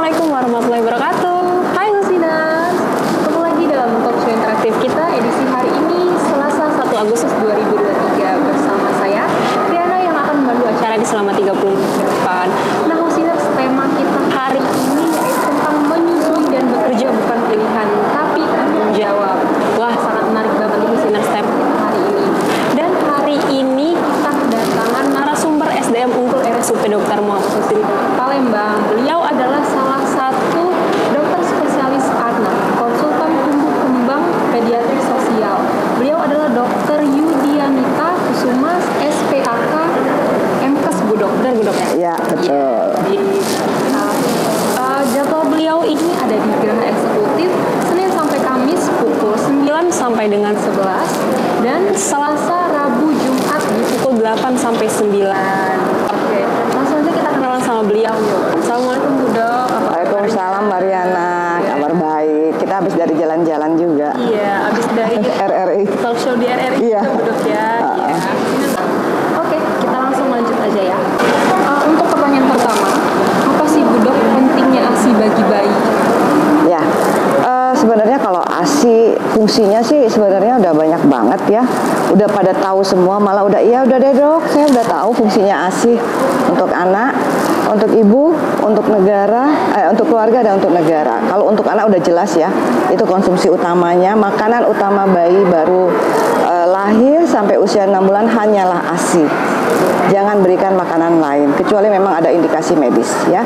Assalamualaikum warahmatullahi wabarakatuh. Hai Lusinas, ketemu lagi dalam talk show interaktif kita edisi hari ini Selasa 1 Agustus 2023 bersama saya Riana yang akan memandu acara di selama 30 menit ke depan. Nah Lusinas, tema kita hari ini yaitu tentang menyusui dan bekerja bukan pilihan tapi tanggung jawab. Wah, sangat menarik banget nih Lusinas tema kita hari ini. Dan hari ini kita kedatangan narasumber SDM Unggul RSUP Dr. Muhammad Hussein Palembang. Beliau adalah salah satu dokter spesialis anak, konsultan tumbuh kembang pediatri sosial. Beliau adalah Dr. Yudianita Kusuma, SPAK, MKes Bu Dokter, Bu Dokter. Ya, betul. Jadwal beliau ini ada di Geraha Eksekutif Senin sampai Kamis pukul 9 sampai dengan 11 dan Selasa, Rabu, Jumat di pukul 8 sampai 9. Oke, langsung aja kita kenalan sama beliau yuk. Assalamualaikum Bu Dok. Waalaikumsalam Mariana, kabar baik. Kita habis dari jalan-jalan juga. Iya, habis dari RRI. talk show di RRI Iya. juga Bu Dok ya. Iya. Oke, kita langsung lanjut aja ya. Untuk pertanyaan pertama, apa sih Bu Dok pentingnya ASI bagi bayi? Ya, sebenarnya kalau ASI fungsinya sih sebenarnya udah banyak banget ya. Udah pada tahu semua, malah udah deh dok, saya udah tahu fungsinya ASI untuk anak, untuk ibu, untuk negara, untuk keluarga dan untuk negara. Kalau untuk anak udah jelas ya, itu konsumsi utamanya, makanan utama bayi baru lahir sampai usia 6 bulan hanyalah ASI. Jangan berikan makanan lain, kecuali memang ada indikasi medis ya.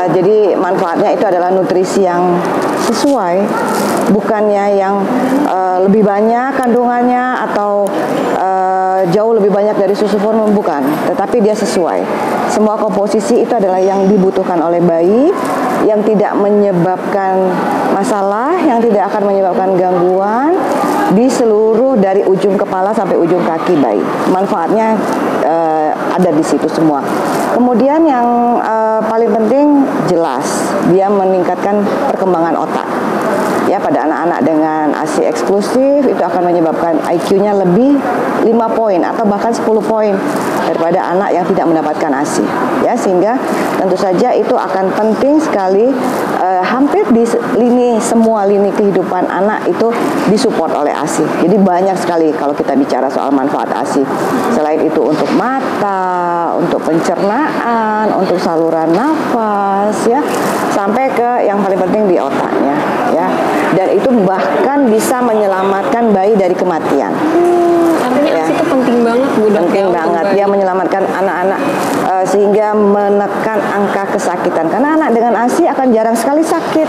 Jadi manfaatnya itu adalah nutrisi yang sesuai, bukannya yang lebih banyak kandungannya atau jauh lebih banyak dari susu formula, bukan, tetapi dia sesuai. Semua komposisi itu adalah yang dibutuhkan oleh bayi, yang tidak menyebabkan masalah, yang tidak akan menyebabkan gangguan di seluruh dari ujung kepala sampai ujung kaki bayi. Manfaatnya ada di situ semua. Kemudian yang paling penting jelas, dia meningkatkan perkembangan otak. Ya, pada anak-anak dengan ASI eksklusif itu akan menyebabkan IQ-nya lebih 5 poin atau bahkan 10 poin daripada anak yang tidak mendapatkan ASI. Ya, sehingga tentu saja itu akan penting sekali, hampir di semua lini kehidupan anak itu disupport oleh ASI. Jadi banyak sekali kalau kita bicara soal manfaat ASI. Selain itu untuk mata, untuk pencernaan, untuk saluran nafas ya, sampai ke yang paling penting di otaknya ya. Dan itu bahkan bisa menyelamatkan bayi dari kematian. Artinya ASI itu penting banget Bu Dok. Penting banget, dia menyelamatkan anak-anak sehingga menekan angka kesakitan. Karena anak dengan ASI akan jarang sekali sakit,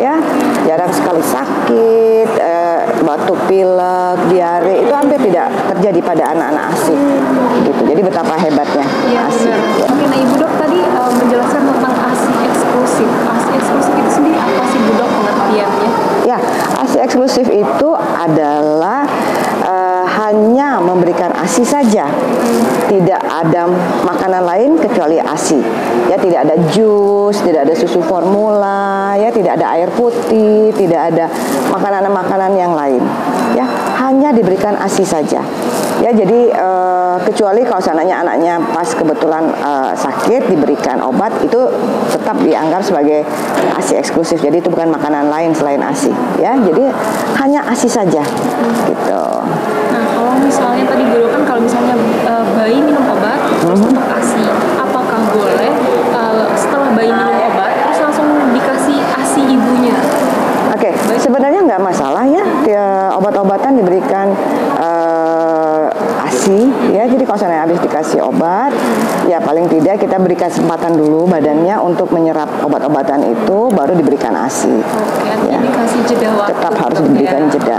ya, jarang sekali sakit, batuk pilek, diare itu hampir tidak terjadi pada anak-anak ASI. Gitu. Jadi betapa hebatnya ASI. Ya. Oke, nah Ibu Dok tadi menjelaskan tentang ASI eksklusif. ASI eksklusif itu sendiri apa sih Bu Dok pengertiannya? Ya, ASI eksklusif itu adalah hanya memberikan ASI saja, tidak ada makanan lain kecuali ASI. Ya, tidak ada jus, tidak ada susu formula, ya, tidak ada air putih, tidak ada makanan-makanan yang lain. Ya, hanya diberikan ASI saja. Ya, jadi kecuali kalau seandainya anaknya pas kebetulan sakit diberikan obat, itu tetap dianggap sebagai ASI eksklusif. Jadi itu bukan makanan lain selain ASI. Ya, jadi hanya ASI saja. Gitu. Nah, kalau misalnya tadi dulu kan kalau misalnya bayi minum obat terus untuk ASI, apakah boleh setelah bayi minum obat terus langsung dikasih ASI ibunya? Oke, sebenarnya nggak masalah ya, obat-obatan diberikan ASI ya. Jadi kalau misalnya habis dikasih obat, ya paling tidak kita beri kesempatan dulu badannya untuk menyerap obat-obatan itu, baru diberikan ASI. Oke, artinya Ya. dikasih jeda waktu. Tetap harus Dok, diberikan ya. jeda.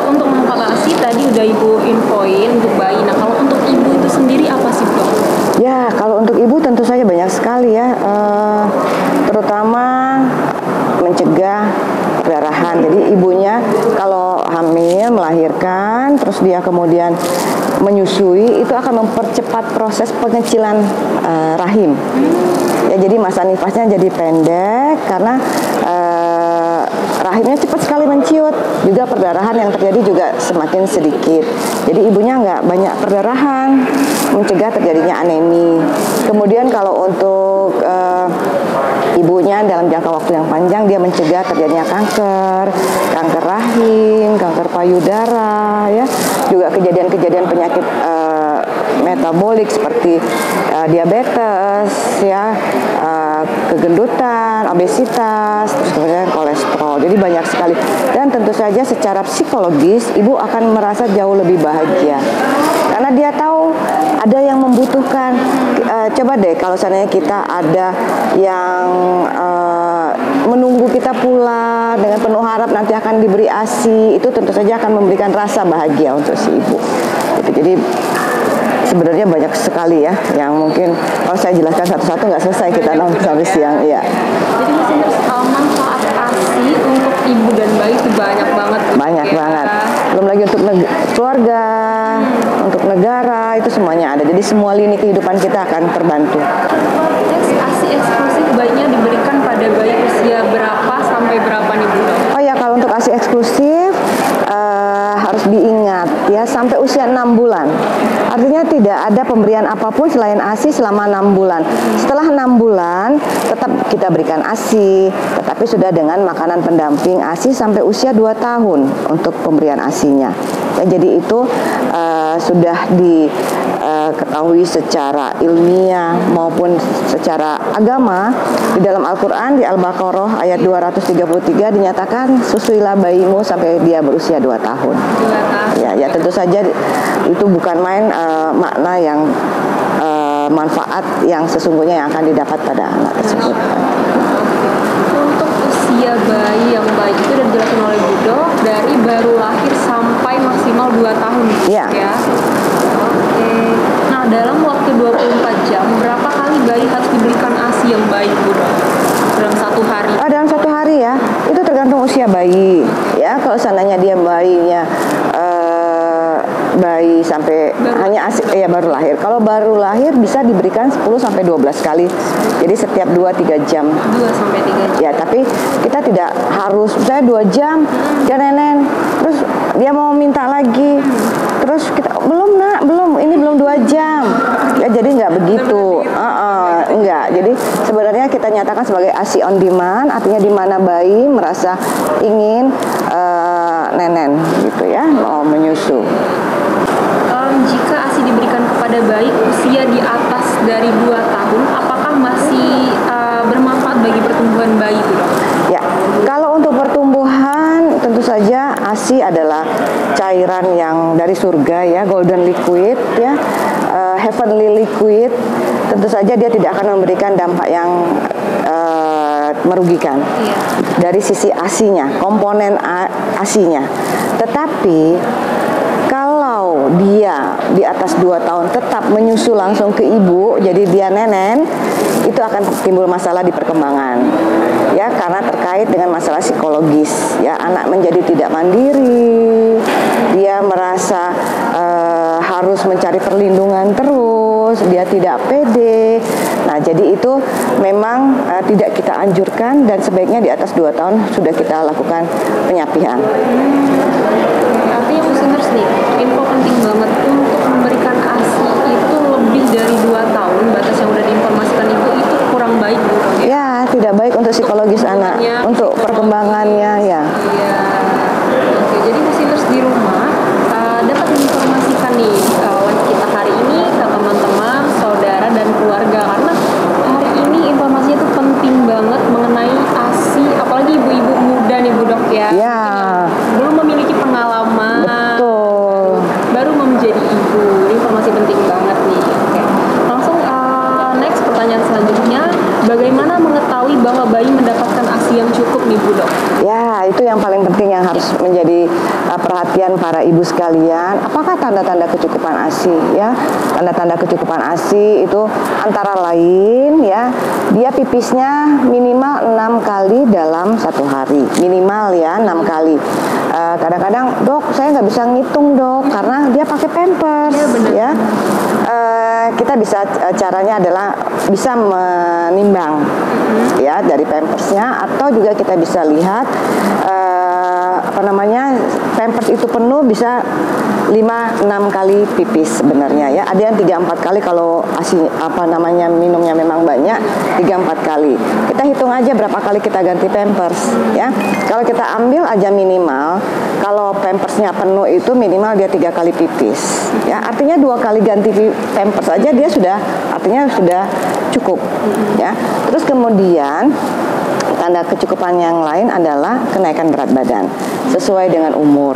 Untuk manfaat ASI tadi udah Ibu infoin untuk bayi. Nah, kalau untuk ibu itu sendiri apa sih Dok? Ya, kalau untuk ibu tentu saja banyak sekali ya, terutama mencegah perdarahan. Jadi ibunya kalau hamil melahirkan, terus dia kemudian menyusui, itu akan mempercepat proses pengecilan rahim. Ya, jadi masa nifasnya jadi pendek karena rahimnya cepat sekali menciut. Juga perdarahan yang terjadi juga semakin sedikit. Jadi ibunya nggak banyak perdarahan, mencegah terjadinya anemi. Kemudian kalau untuk ibunya dalam jangka waktu yang panjang dia mencegah terjadinya kanker rahim, kanker payudara, ya, juga kejadian-kejadian penyakit metabolik seperti diabetes, ya, kegendutan, obesitas, terus kemudian kolesterol. Jadi banyak sekali. Dan tentu saja secara psikologis ibu akan merasa jauh lebih bahagia karena dia tahu ada yang membutuhkan. Coba deh kalau seandainya kita ada yang menunggu kita pulang dengan penuh harap nanti akan diberi ASI, itu tentu saja akan memberikan rasa bahagia untuk si ibu. Jadi sebenarnya banyak sekali ya yang mungkin kalau saya jelaskan satu-satu nggak selesai kita nonton sampai siang. Iya. Jadi manfaat ASI untuk ibu dan bayi itu banyak banget. Banyak banget. Belum lagi untuk keluarga, untuk negara, itu semuanya ada. Jadi semua lini kehidupan kita akan terbantu. ASI eksklusif bayinya diberikan pada bayi usia berapa sampai berapa nih Bu? Oh ya, kalau untuk ASI eksklusif harus diingat ya sampai usia 6 bulan. Artinya tidak ada pemberian apapun selain ASI selama 6 bulan. Setelah 6 bulan tetap kita berikan ASI, tetapi sudah dengan makanan pendamping ASI sampai usia 2 tahun untuk pemberian ASI-nya. Ya, jadi itu sudah diketahui secara ilmiah maupun secara agama. Di dalam Al-Quran di Al-Baqarah ayat 233 dinyatakan susuilah bayimu sampai dia berusia 2 tahun. Ya tentu saja itu bukan main makna yang manfaat yang sesungguhnya yang akan didapat pada anak tersebut. Untuk usia bayi yang baik itu dan dijelaskan oleh Bu Dok dari baru lahir sampai maksimal 2 tahun ya. Oke. Nah, dalam waktu 24 jam berapa kali bayi harus diberikan ASI yang baik Bu Dok? Dalam satu hari? Dalam satu hari ya. Itu tergantung usia bayi. Ya, kalau seandainya dia bayinya bayi sampai hanya ASI baru lahir. Kalau baru lahir bisa diberikan 10 sampai 12 kali. Jadi setiap 2-3 jam. 2 sampai 3 jam. Ya, tapi kita tidak harus saya 2 jam ya nenen. Terus dia mau minta lagi. Terus kita belum ini belum 2 jam. Ya, jadi nggak begitu. Enggak. Jadi sebenarnya kita nyatakan sebagai ASI on demand, artinya di mana bayi merasa ingin nenen gitu ya, mau menyusu. Jika ASI diberikan kepada bayi usia di atas dari 2 tahun, apakah masih bermanfaat bagi pertumbuhan bayi Bu Dok? Ya, kalau untuk pertumbuhan tentu saja ASI adalah cairan yang dari surga ya, golden liquid ya, heavenly liquid. Tentu saja dia tidak akan memberikan dampak yang merugikan dari sisi ASI-nya, komponen ASI-nya. Tetapi kalau dia di atas 2 tahun tetap menyusu langsung ke ibu, jadi dia nenen, itu akan timbul masalah di perkembangan. Ya, karena terkait dengan masalah psikologis. Ya, anak menjadi tidak mandiri, dia merasa harus mencari perlindungan terus, dia tidak pede. Nah, jadi itu memang tidak kita anjurkan dan sebaiknya di atas 2 tahun sudah kita lakukan penyapian. Artinya listeners nih, info penting banget untuk memberikan ASI itu lebih dari 2 tahun, batas yang udah diinformasikan itu kurang baik Bu Dok, ya? Ya, tidak baik untuk psikologis anak, untuk perkembangannya ya. Iya. Oke, jadi listeners di rumah dapat menginformasikan nih live kita hari ini ke teman-teman, saudara dan keluarga, karena hari ini informasinya itu penting banget mengenai ASI, apalagi ibu-ibu muda nih Bu Dok ya. Ya. Belum memiliki pengalaman. Betul. Baru menjadi ibu. Ini informasi penting banget nih. Oke. Langsung next pertanyaan selanjutnya, bagaimana mengetahui bahwa bayi mendapatkan ASI yang cukup nih Bu Dok? Ya, itu yang paling penting yang harus menjadi perhatian para ibu sekalian. Apakah tanda-tanda kecukupan ASI ya? Tanda-tanda kecukupan ASI itu antara lain ya, dia pipisnya minimal 6 kali dalam 1 hari. Minimal ya 6 kali. Kadang-kadang dok saya nggak bisa ngitung dok karena dia pakai pampers ya. Kita bisa caranya adalah bisa menimbang ya dari pampersnya, atau juga kita bisa lihat pampers itu penuh, bisa 5-6 kali pipis sebenarnya ya. Ada yang 3-4 kali kalau minumnya memang banyak, 3-4 kali. Kita hitung aja berapa kali kita ganti pampers ya. Kalau kita ambil aja minimal, kalau pampersnya penuh itu minimal dia 3 kali pipis ya. Artinya 2 kali ganti pampers aja dia sudah cukup ya. Terus kemudian tanda kecukupan yang lain adalah kenaikan berat badan sesuai dengan umur.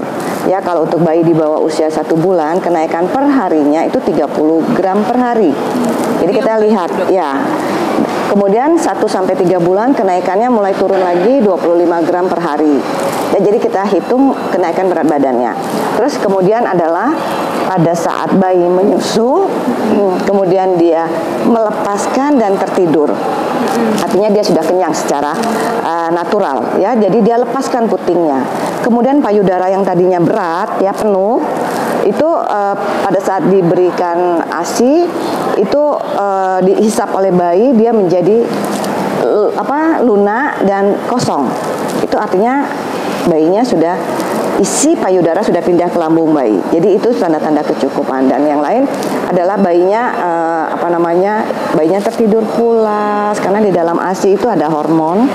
Ya, kalau untuk bayi di bawah usia 1 bulan, kenaikan per harinya itu 30 gram per hari. Jadi kita lihat ya. Kemudian 1-3 bulan kenaikannya mulai turun lagi 25 gram per hari. Ya, jadi kita hitung kenaikan berat badannya. Terus kemudian adalah pada saat bayi menyusu, kemudian dia melepaskan dan tertidur. Artinya dia sudah kenyang secara natural ya. Jadi dia lepaskan putingnya. Kemudian payudara yang tadinya berat ya penuh itu pada saat diberikan ASI itu dihisap oleh bayi dia menjadi lunak dan kosong. Itu artinya bayinya sudah isi payudara sudah pindah ke lambung bayi. Jadi itu tanda-tanda kecukupan. Dan yang lain adalah bayinya bayinya tertidur pulas karena di dalam ASI itu ada hormon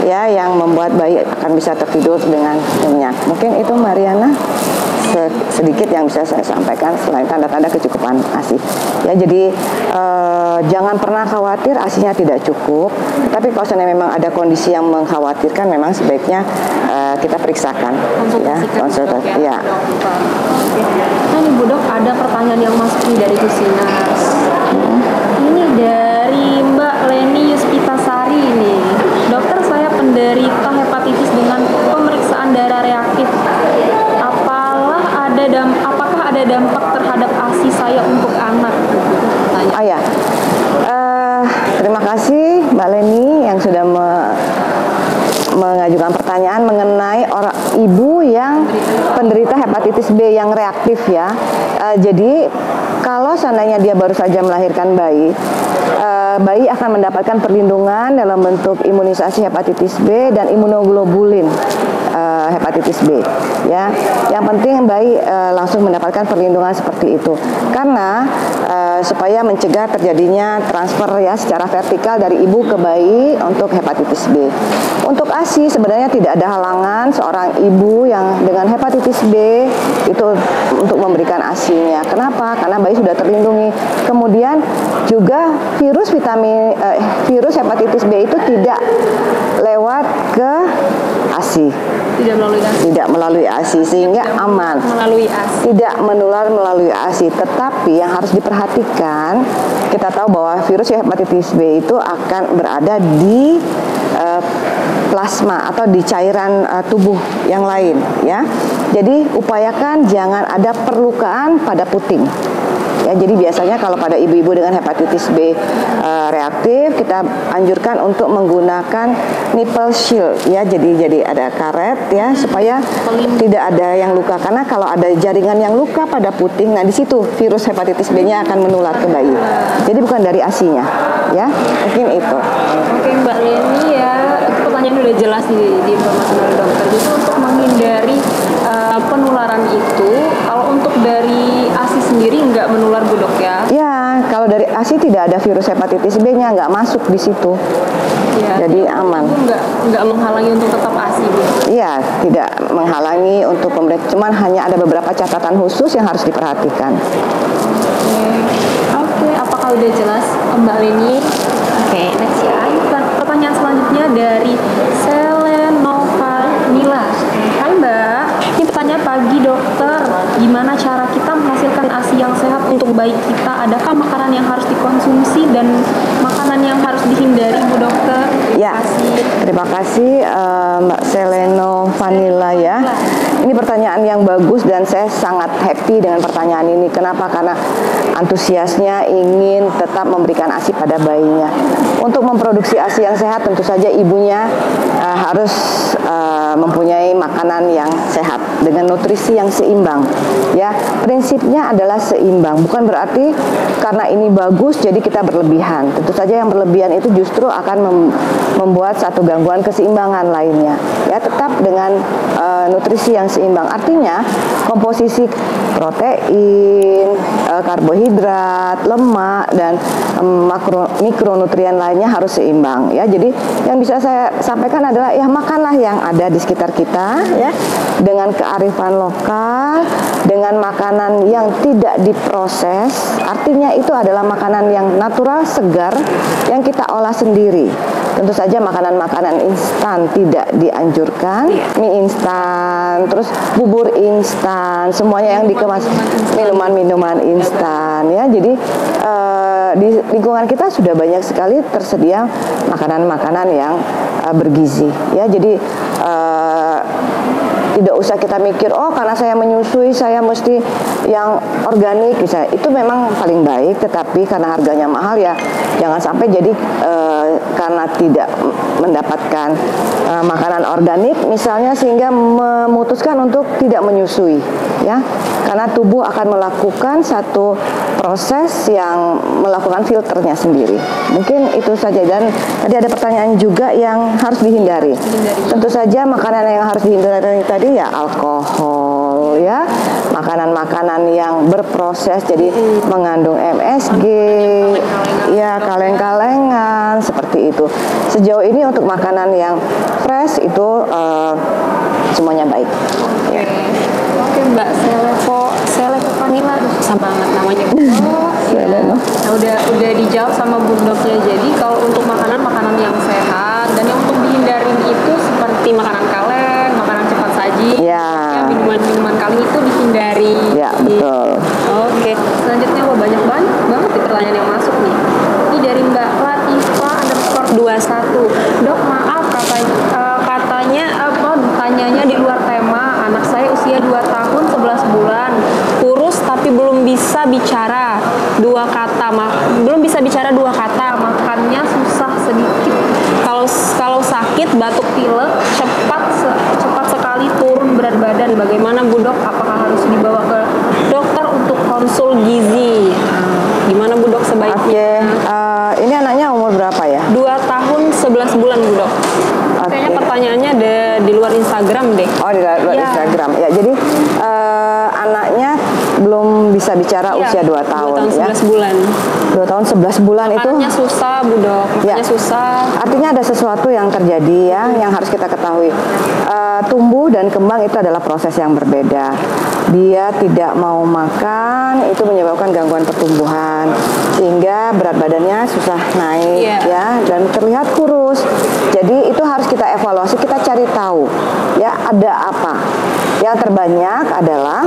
ya yang membuat bayi akan bisa tertidur dengan nyenyak. Mungkin itu Mariana sedikit yang bisa saya sampaikan selain tanda-tanda kecukupan ASI. Ya, jadi jangan pernah khawatir ASInya tidak cukup. Tapi kalau seandainya memang ada kondisi yang mengkhawatirkan, memang sebaiknya kita periksakan. Konsultasi. Ya. Nah, nih Bu Dok, ada pertanyaan yang masuk nih dari Husinas. Ini dari Mbak Leni Yuspitasari ini. Dokter, saya penderita hepatitis dengan pemeriksaan darah reaktif. Apakah ada dampak terhadap ASI saya untuk anak? Oh ya, terima kasih Mbak Leni yang sudah mengajukan pertanyaan mengenai orang ibu yang penderita hepatitis B yang reaktif ya. Jadi kalau seandainya dia baru saja melahirkan bayi, bayi akan mendapatkan perlindungan dalam bentuk imunisasi hepatitis B dan imunoglobulin hepatitis B ya. Yang penting bayi langsung mendapatkan perlindungan seperti itu karena supaya mencegah terjadinya transfer ya secara vertikal dari ibu ke bayi untuk hepatitis B. Untuk ASI sebenarnya tidak ada halangan seorang ibu yang dengan hepatitis B itu untuk memberikan ASI-nya. Kenapa? Karena bayi sudah terlindungi. Kemudian juga virus hepatitis B itu tidak lewat ke ASI. Tidak melalui ASI sehingga aman. Tidak menular melalui ASI. Tetapi yang harus diperhatikan, kita tahu bahwa virus hepatitis B itu akan berada di plasma atau di cairan tubuh yang lain ya. Jadi upayakan jangan ada perlukaan pada puting. Ya, jadi biasanya kalau pada ibu-ibu dengan hepatitis B reaktif kita anjurkan untuk menggunakan nipple shield ya. Jadi ada karet ya supaya tidak ada yang luka karena kalau ada jaringan yang luka pada puting, nah di situ virus hepatitis B-nya akan menular ke bayi. Jadi bukan dari ASI-nya ya. Mungkin itu. Oke Mbak Leni ya, itu pertanyaan udah jelas di informasi dari dokter. Jadi untuk menghindari penularan itu, kalau untuk dari ASI sendiri nggak menular Bu Dok ya? Ya, kalau dari ASI tidak ada virus hepatitis B-nya, nggak masuk di situ. Ya, jadi aman. Nggak menghalangi untuk tetap ASI Bu? Iya, tidak menghalangi untuk pemberian. Cuman hanya ada beberapa catatan khusus yang harus diperhatikan. Oke, apakah udah jelas Mbak Leni? Oke, next ya. Pertanyaan selanjutnya dari Selenova Nila. Hai Mbak, ini pertanyaan pagi dokter. Gimana cara kita menghasilkan ASI yang sehat untuk bayi kita? Adakah makanan yang harus dikonsumsi dan makanan yang harus dihindari Bu Dokter? Ya, terima kasih Mbak Selenova Nila ya. Ini pertanyaan yang bagus dan saya sangat happy dengan pertanyaan ini. Kenapa? Karena antusiasnya ingin tetap memberikan ASI pada bayinya. Untuk memproduksi ASI yang sehat tentu saja ibunya harus mempunyai makanan yang sehat dengan nutrisi yang seimbang. Ya, prinsipnya adalah seimbang. Bukan berarti karena ini bagus jadi kita berlebihan. Tentu saja yang berlebihan itu justru akan membuat satu gangguan keseimbangan lainnya. Ya, tetap dengan nutrisi yang seimbang. Artinya komposisi protein, karbohidrat, lemak, dan mikronutrien lainnya harus seimbang ya. Jadi yang bisa saya sampaikan adalah ya makanlah yang ada di sekitar kita ya, dengan kearifan lokal, dengan makanan yang tidak diproses. Artinya itu adalah makanan yang natural, segar, yang kita olah sendiri. Tentu saja makanan-makanan instan tidak dianjurkan, mie instan, terus bubur instan, semuanya yang dikemas, minuman-minuman instan ya. Jadi di lingkungan kita sudah banyak sekali tersedia makanan-makanan yang bergizi ya. Jadi tidak usah kita mikir, oh karena saya menyusui saya mesti yang organik bisa. Itu memang paling baik, tetapi karena harganya mahal ya jangan sampai jadi karena tidak mendapatkan makanan organik misalnya sehingga memutuskan untuk tidak menyusui ya. Karena tubuh akan melakukan satu proses yang melakukan filternya sendiri. Mungkin itu saja. Dan tadi ada pertanyaan juga yang harus dihindari. Tentu saja makanan yang harus dihindari tadi ya alkohol ya, makanan-makanan yang berproses jadi mengandung MSG ya, kaleng-kalengan seperti itu. Sejauh ini untuk makanan yang fresh itu semuanya baik. Oke Mbak, Selepo Vanilla, susah banget namanya. Nah, udah dijawab sama Bu Doknya. Jadi kalau untuk makanan-makanan yang sehat dan yang untuk dihindarin itu seperti makanan kaleng, makanan cepat saji, ya, minuman-minuman kaleng itu dihindari. Ya, betul. Oke, selanjutnya banyak banget nih pertanyaan yang masuk nih. Ini dari Mbak Latifa _21. Dok, maaf tanyanya di luar tema. Anak saya usia 2 tahun 11 bulan, kurus tapi belum bisa bicara dua kata, makannya susah sedikit. Kalau sakit batuk pilek, cepat sekali turun berat badan. Bagaimana Bu Dok? Apakah harus dibawa ke dokter untuk konsul gizi? Gimana Bu Dok sebaiknya? Oke, ini anaknya umur berapa ya? 2 tahun 11 bulan Bu Dok. Kayaknya pertanyaannya ada di luar Instagram deh. Oh, di luar Instagram. Ya, jadi anaknya belum bisa bicara usia 2 tahun 2 tahun 11 bulan. 2 tahun 11 bulan itu makannya susah Bu Dok. Makannya susah. Artinya ada sesuatu yang terjadi ya, yang harus kita ketahui. Tumbuh dan kembang itu adalah proses yang berbeda. Dia tidak mau makan, itu menyebabkan gangguan pertumbuhan sehingga berat badannya susah naik ya, dan terlihat kurus. Jadi itu harus kita evaluasi, kita cari tahu ya ada apa. Yang terbanyak adalah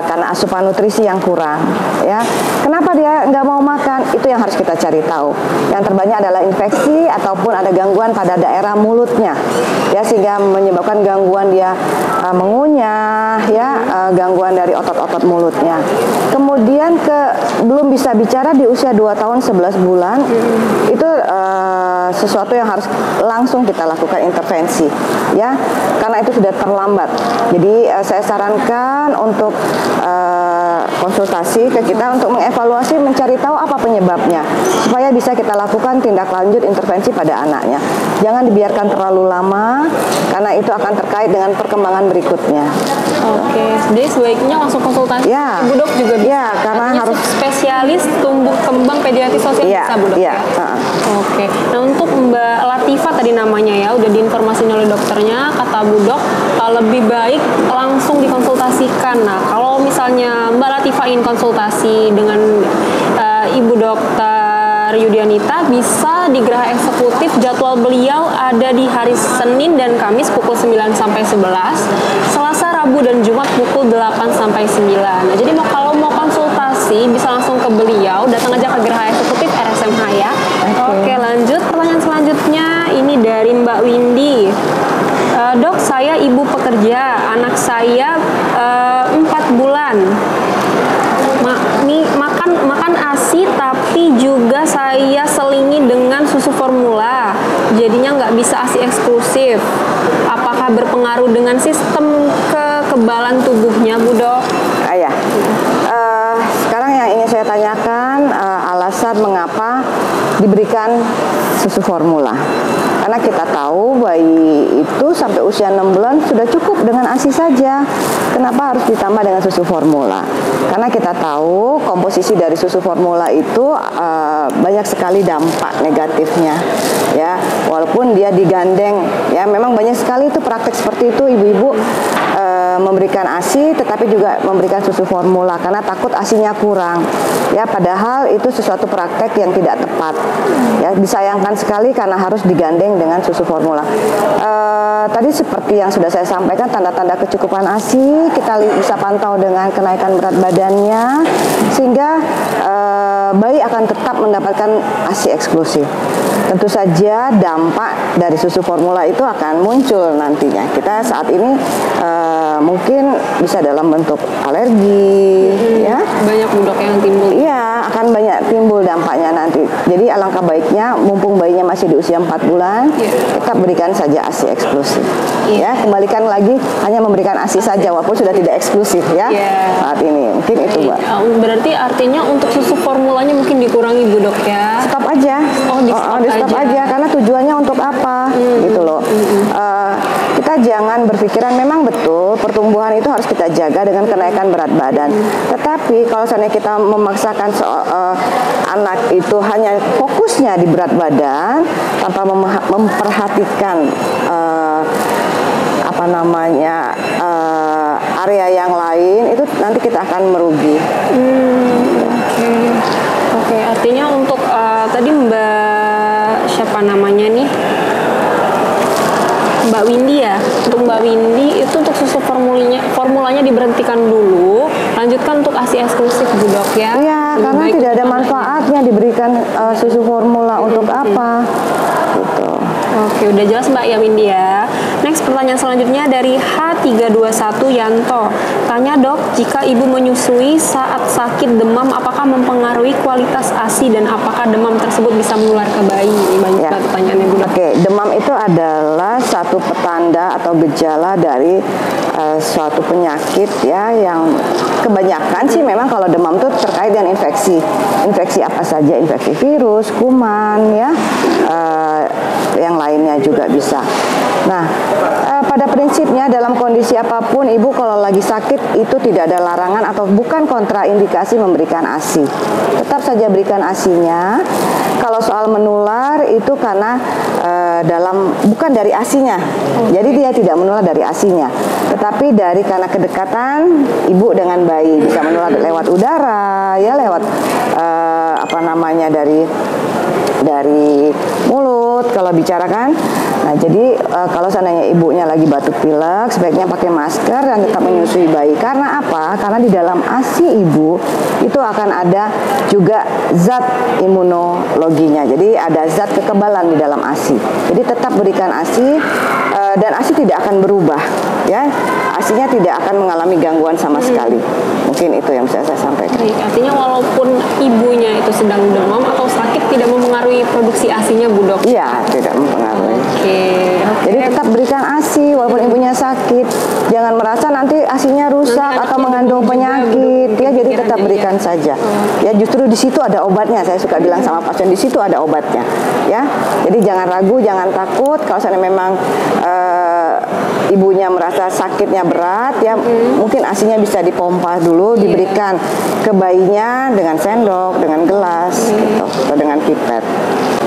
karena asupan nutrisi yang kurang ya. Kenapa dia nggak mau makan? Itu yang harus kita cari tahu. Yang terbanyak adalah infeksi ataupun ada gangguan pada daerah mulutnya ya, sehingga menyebabkan gangguan dia mengunyah ya, gangguan dari otot-otot mulutnya. Kemudian belum bisa bicara di usia 2 tahun 11 bulan itu sesuatu yang harus langsung kita lakukan intervensi ya, karena itu sudah terlambat. Jadi saya sarankan untuk konsultasi ke kita untuk mengevaluasi, mencari tahu apa penyebabnya supaya bisa kita lakukan tindak lanjut intervensi pada anaknya. Jangan dibiarkan terlalu lama karena itu akan terkait dengan perkembangan berikutnya. Oke, jadi sebaiknya langsung konsultasi. Ya. Bu Dok juga bisa. Ya, karena artinya harus spesialis tumbuh kembang pediatri sosial bisa Bu Dok ya. Oke. Nah, untuk Mbak Latifa tadi namanya ya, udah diinformasiin oleh dokternya, kata Bu Dok lebih baik langsung dikonsultasikan. Nah, kalau misalnya Mbak Latifa ingin konsultasi dengan Ibu Dokter Yudianita, bisa di Geraha Eksekutif. Jadwal beliau ada di hari Senin dan Kamis pukul 9 sampai 11, Selasa, Rabu, dan Jumat pukul 8 sampai 9. Nah, jadi kalau mau konsultasi bisa langsung ke beliau, datang aja ke Geraha Eksekutif RSMH ya. Oke, lanjut pertanyaan selanjutnya. Ini dari Mbak Windy. Dok, saya ibu pekerja, anak saya 4 bulan. Makan ASI, tapi juga saya selingi dengan susu formula, jadinya nggak bisa ASI eksklusif. Apakah berpengaruh dengan sistem kekebalan tubuhnya, Bu Dok? Sekarang yang ingin saya tanyakan alasan mengapa diberikan susu formula. Karena kita tahu bayi itu sampai usia 6 bulan sudah cukup dengan ASI saja. Kenapa harus ditambah dengan susu formula? Karena kita tahu komposisi dari susu formula itu banyak sekali dampak negatifnya, ya. Walaupun dia digandeng, ya memang banyak sekali itu praktek seperti itu ibu-ibu memberikan ASI tetapi juga memberikan susu formula karena takut ASINya kurang, ya. Padahal itu sesuatu praktek yang tidak tepat, ya. Disayangkan sekali karena harus digandeng dengan susu formula. Tadi seperti yang sudah saya sampaikan, tanda-tanda kecukupan ASI kita bisa pantau dengan kenaikan berat badannya, sehingga bayi akan tetap mendapatkan ASI eksklusif. Tentu saja dampak dari susu formula itu akan muncul nantinya. Kita saat ini mungkin bisa dalam bentuk alergi, ya. Banyak Bu Dok yang timbul. Iya, akan banyak timbul dampaknya nanti. Jadi alangkah baiknya mumpung bayinya masih di usia 4 bulan, tetap berikan saja ASI eksklusif. Ya, kembalikan lagi hanya memberikan ASI saja walaupun sudah tidak eksklusif, ya. Saat ini mungkin itu, Mbak. Berarti artinya untuk susu formulanya mungkin dikurangi Bu Dok, ya. Stop aja. Di stop aja karena tujuannya untuk apa? Gitu loh. Kita jangan berpikiran memang betul pertumbuhan itu harus kita jaga dengan kenaikan berat badan. Tetapi kalau seandainya kita memaksakan anak itu hanya fokusnya di berat badan tanpa memperhatikan area yang lain, itu nanti kita akan merugi. Oke, artinya untuk tadi siapa namanya nih? Mbak Windy, ya. Untuk Mbak Windy itu untuk susu formulanya diberhentikan dulu, lanjutkan untuk ASI eksklusif Bu Dok, ya. Iya, karena tidak ada manfaatnya diberikan susu formula untuk apa? Gitu. Oke, udah jelas Mbak ya Windy, ya. Next, pertanyaan selanjutnya dari H321 Yanto. Tanya, Dok, jika ibu menyusui saat sakit demam, apakah mempengaruhi kualitas ASI dan apakah demam tersebut bisa menular ke bayi? Ini banyak banget pertanyaannya Bu Dok. Oke, demam itu adalah satu petanda atau gejala dari suatu penyakit, ya, yang kebanyakan sih memang kalau demam itu terkait dengan infeksi. Infeksi apa saja? Infeksi virus, kuman, ya. Yang lainnya juga bisa. Nah, pada prinsipnya dalam kondisi apapun ibu kalau lagi sakit itu tidak ada larangan atau bukan kontraindikasi memberikan ASI. Tetap saja berikan ASINya. Kalau soal menular itu karena bukan dari ASINya. Jadi dia tidak menular dari ASINya, tetapi karena kedekatan ibu dengan bayi, bisa menular lewat udara, ya, lewat dari mulut kalau bicarakan. Nah, jadi kalau seandainya ibunya lagi batuk pilek, sebaiknya pakai masker dan tetap menyusui bayi. Karena apa? Karena di dalam ASI ibu itu akan ada juga zat imunologinya. Jadi ada zat kekebalan di dalam ASI. Jadi tetap berikan ASI dan ASI tidak akan berubah, ya. ASINya tidak akan mengalami gangguan sama sekali. Mungkin itu yang bisa saya sampaikan. Baik, artinya walaupun ibunya itu sedang demam atau sakit tidak mempengaruhi produksi ASINya Bu Dok? Iya, tidak mempengaruhi. Oke. Jadi tetap berikan ASI walaupun ibunya sakit. Jangan merasa nanti ASINya rusak atau mengandung penyakit, ya. Jadi tetap berikan saja. Ya, justru di situ ada obatnya. Saya suka bilang sama pasien, di situ ada obatnya, ya. Jadi jangan ragu, jangan takut. Kalau seandainya memang ibunya merasa sakitnya berat, ya, mungkin ASINya bisa dipompa dulu, diberikan ke bayinya dengan sendok, dengan gelas, gitu, atau dengan pipet.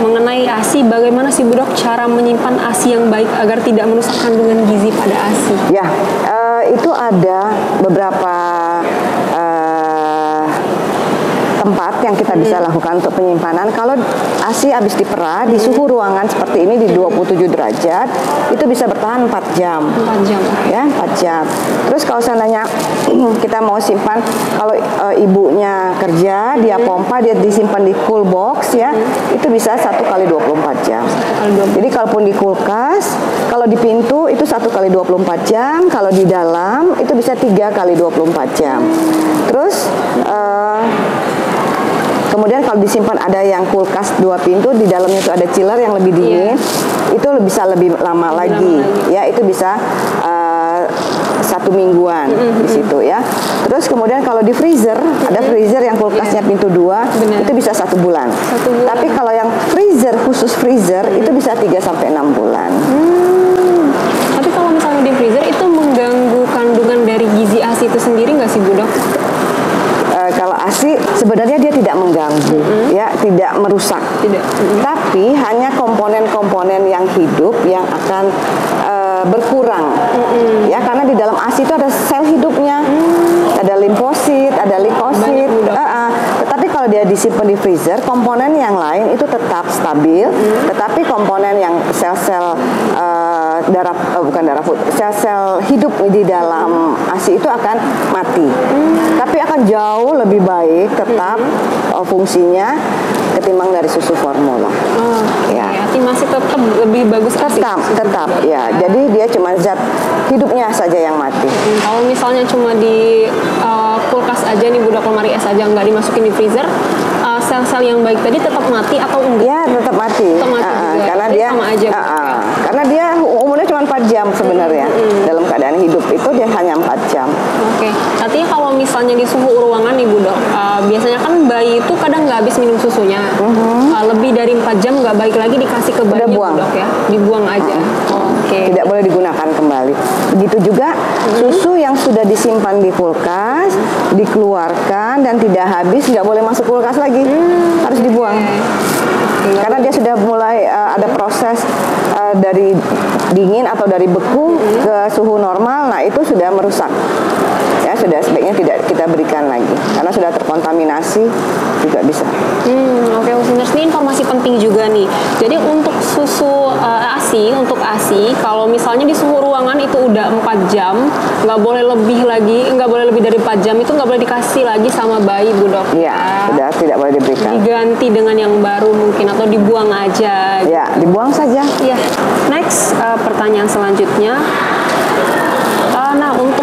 Mengenai ASI, bagaimana sih Bu Dok cara menyimpan ASI yang baik agar tidak merusak kandungan gizi pada ASI? Ya, itu ada beberapa tempat yang kita bisa lakukan untuk penyimpanan. Kalau ASI habis diperah di suhu ruangan seperti ini di 27 derajat, itu bisa bertahan 4 jam. 4 jam. Ya, 4 jam. Terus kalau seandainya kita mau simpan, kalau ibunya kerja, dia pompa, dia disimpan di cool box, ya, itu bisa 1 kali 24 jam. Jadi kalaupun di kulkas, kalau di pintu itu 1 kali 24 jam, kalau di dalam itu bisa 3 kali 24 jam. Terus kemudian kalau disimpan ada yang kulkas 2 pintu, di dalamnya itu ada chiller yang lebih dingin, itu bisa lebih lama lagi. Ya, itu bisa 1 mingguan di situ, ya. Terus kemudian kalau di freezer, ada freezer yang kulkasnya pintu 2, itu bisa 1 bulan. Tapi kalau yang freezer khusus freezer itu bisa bisa 3 sampai 6 bulan. Tapi kalau misalnya di freezer itu mengganggu kandungan dari gizi ASI itu sendiri nggak sih Bu Dok? Kalau ASI sebenarnya dia tidak mengganggu, ya, tidak merusak. Tidak. Tapi hanya komponen-komponen yang hidup yang akan berkurang, ya, karena di dalam ASI itu ada sel hidupnya, ada limfosit, ada leukosit. Tetapi kalau dia disimpan di freezer, komponen yang lain itu tetap stabil, tetapi komponen yang sel-sel sel-sel hidup di dalam ASI itu akan mati. Tapi akan jauh lebih baik tetap fungsinya ketimbang dari susu formula. Ya. Berarti masih tetap lebih bagus ASI. Tetap, ya. Jadi dia cuma zat hidupnya saja yang mati. Kalau misalnya cuma di kulkas aja nih Bu Dok, lemari es aja nggak dimasukin di freezer, sel-sel yang baik tadi tetap mati atau enggak? Ya, tetap mati. Tetap mati juga. Karena Jadi dia sama aja. karena dia umurnya cuma 4 jam sebenarnya. Dalam keadaan hidup itu dia hanya 4 jam. Oke. Artinya kalau misalnya di suhu ruangan nih Bu Dok, biasanya kan bayi itu kadang nggak habis minum susunya. Lebih dari 4 jam nggak balik lagi dikasih ke bayi Bu Dok ya. Dibuang aja. Oke. Tidak boleh digunakan kembali. Begitu juga susu yang sudah disimpan di kulkas, dikeluarkan dan tidak habis, nggak boleh masuk kulkas lagi, harus dibuang. Karena dia sudah mulai ada proses dari dingin atau dari beku ke suhu normal, nah itu sudah merusak. Ya, sudah sebaiknya tidak kita berikan lagi karena sudah terkontaminasi juga bisa. Oke, listeners, ini informasi penting juga nih. Jadi untuk susu ASI, kalau misalnya di suhu ruangan itu udah 4 jam, nggak boleh lebih lagi, nggak boleh lebih dari 4 jam, itu nggak boleh dikasih lagi sama bayi Bu Dok. Iya, sudah tidak boleh diberikan. Diganti dengan yang baru mungkin atau dibuang aja. Ya, dibuang saja. Iya. Next, pertanyaan selanjutnya. Nah, untuk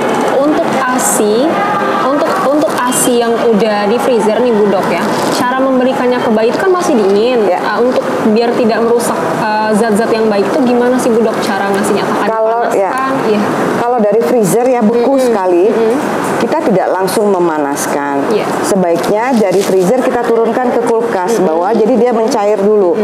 ASI yang udah di freezer nih Bu Dok ya, cara memberikannya ke bayi itu kan masih dingin. Untuk biar tidak merusak zat-zat yang baik itu gimana sih Bu Dok cara ngasihnya? Kalau dari freezer ya beku sekali, kita tidak langsung memanaskan. Sebaiknya dari freezer kita turunkan ke kulkas bawah, jadi dia mencair dulu.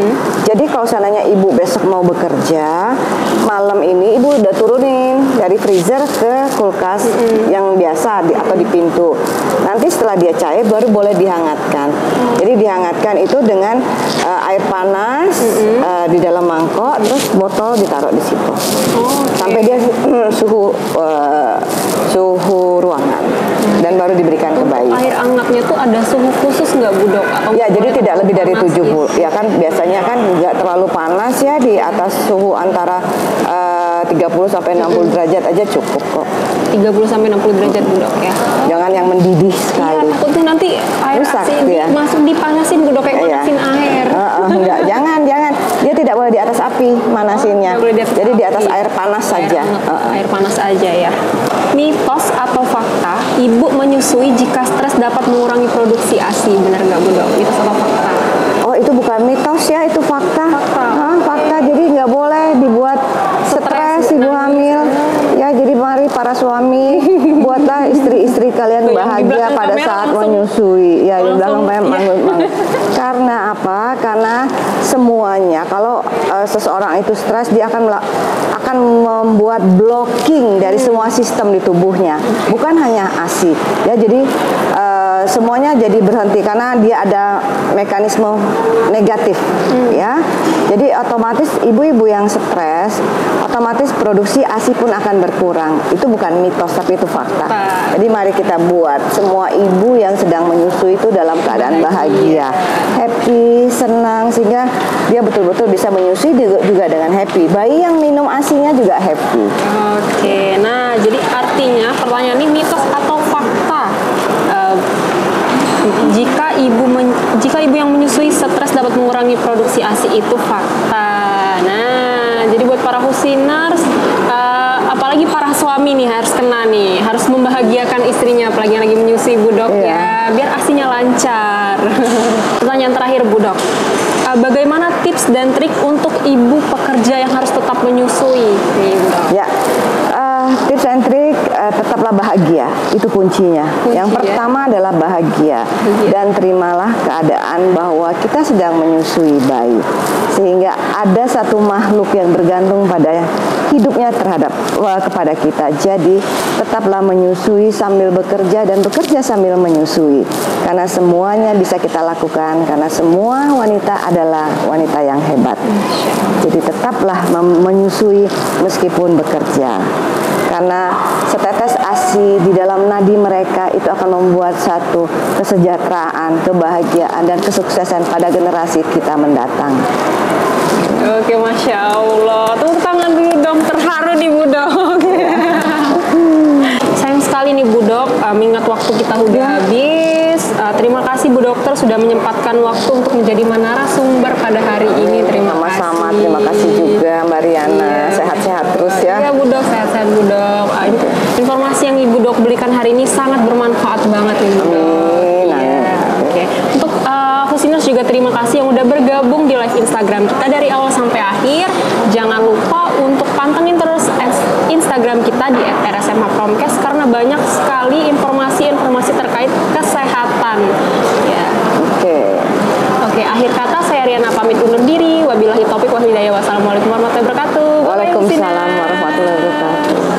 Jadi kalau seandainya ibu besok mau bekerja, malam ini ibu udah turunin dari freezer ke kulkas yang biasa atau di pintu. Nanti setelah dia cair baru boleh dihangatkan. Jadi dihangatkan itu dengan air panas di dalam mangkok, terus botol ditaruh di situ. Sampai dia suhu ruangan dan baru diberikan ke bayi. Air hangatnya tuh ada suhu khusus nggak Bu Dok? Ya, jadi tidak lebih dari 70. Ya kan biasanya kan nggak terlalu panas ya, di atas suhu antara 30 sampai 60 derajat aja cukup kok. 30 sampai 60 derajat Bu Dok ya. Jangan yang mendidih sekali. Iya, takutnya nanti air rusak, ASI masuk dipanasin Bu Dok, kayak manasin air. Enggak, jangan. Dia tidak boleh di atas api manasinnya. Jadi di atas air panas saja. Air panas aja ya. Mitos atau fakta, ibu menyusui jika stres dapat mengurangi produksi ASI, benar nggak Bu Dok? Mitos atau fakta? Oh, itu bukan mitos ya, itu fakta. Fakta. Jadi nggak boleh dibuat stres ibu hamil. Ya, jadi mari para suami, buatlah istri-istri kalian bahagia pada saat menyusui. Ya, di belakang memang. Karena apa? Karena semuanya kalau seseorang itu stres, dia akan membuat blocking dari semua sistem di tubuhnya. Bukan hanya ASI. Ya, jadi semuanya jadi berhenti karena dia ada mekanisme negatif, ya. Jadi otomatis ibu-ibu yang stres, otomatis produksi ASI pun akan berkurang. Itu bukan mitos, tapi itu fakta. Jadi mari kita buat semua ibu yang sedang menyusui itu dalam keadaan bahagia, happy, senang, sehingga dia betul-betul bisa menyusui juga dengan happy. Bayi yang minum ASInya juga happy. Oke, nah jadi artinya pertanyaan ini mitos atau fakta? Jika ibu yang menyusui stres dapat mengurangi produksi ASI itu fakta. Nah, jadi buat para husiners, apalagi para suami nih harus kena nih, harus membahagiakan istrinya apalagi yang lagi menyusui Bu Dok ya, biar ASInya lancar. Pertanyaan terakhir Bu Dok, bagaimana tips dan trik untuk ibu pekerja yang harus tetap menyusui nih Bu Dok? Ya, tips and trik tetaplah bahagia, itu kuncinya. Yang pertama adalah bahagia. Dan terimalah keadaan bahwa kita sedang menyusui bayi, sehingga ada satu makhluk yang bergantung pada hidupnya kepada kita. Jadi tetaplah menyusui sambil bekerja dan bekerja sambil menyusui, karena semuanya bisa kita lakukan, karena semua wanita adalah wanita yang hebat. Jadi tetaplah menyusui meskipun bekerja, karena setetes ASI di dalam nadi mereka itu akan membuat satu kesejahteraan, kebahagiaan, dan kesuksesan pada generasi kita mendatang. Oke, Masya Allah. Tepuk tangan dulu dong, terharu nih Bu Dok. Sayang sekali nih Bu Dok, mengingat waktu kita udah habis. Terima kasih Bu Dokter sudah menyempatkan waktu untuk menjadi narasumber pada hari ini. Terima kasih. Sama-sama, terima kasih juga Mbak Riana. Sehat-sehat terus ya. Iya Bu Dok, sehat-sehat Bu Dok. Informasi yang Ibu Dok berikan hari ini sangat bermanfaat banget nih Bu Dok. Oke. Untuk Husiners juga terima kasih yang udah bergabung di live Instagram kita dari awal sampai akhir. Jangan lupa untuk pantengin terus Instagram kita di @rsmhpromkes karena banyak sekali informasi-informasi terkait kesehatan. Ya. Oke, akhir kata saya Riana pamit undur diri. Wabillahi taufiq wal hidayah. Wassalamualaikum warahmatullahi wabarakatuh. Waalaikumsalam warahmatullahi wabarakatuh.